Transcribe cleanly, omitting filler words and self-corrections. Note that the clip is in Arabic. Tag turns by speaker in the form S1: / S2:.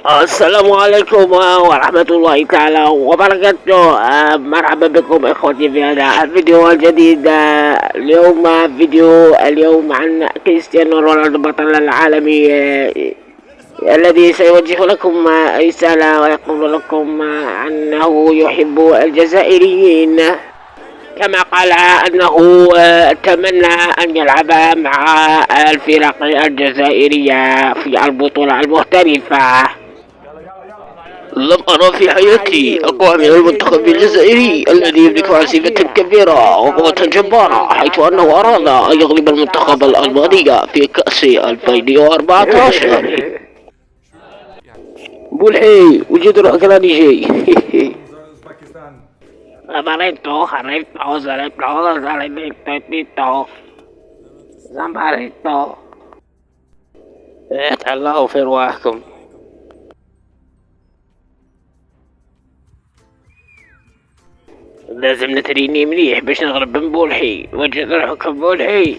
S1: السلام عليكم ورحمة الله تعالى وبركاته. مرحبا بكم إخوتي في هذا الفيديو الجديد. اليوم عن كريستيانو رونالدو بطل العالمي، الذي سيوجه لكم رسالة ويقول لكم أنه يحب الجزائريين، كما قال أنه تمنى أن يلعب مع الفرق الجزائرية في البطولة المحترفة. لم أرى في حياتي أقوى من المنتخب الجزائري الذي يملك عزيمة كبيرة وقوة جبارة، حيث أنه أراد أن يغلب المنتخب الألماني في كأس 2014. بولحي وجد رأكلاني جاي. تهلاو في رواحكم. لازم نتريني مليح باش نغلب من بولحي، وجد الحكم بولحي.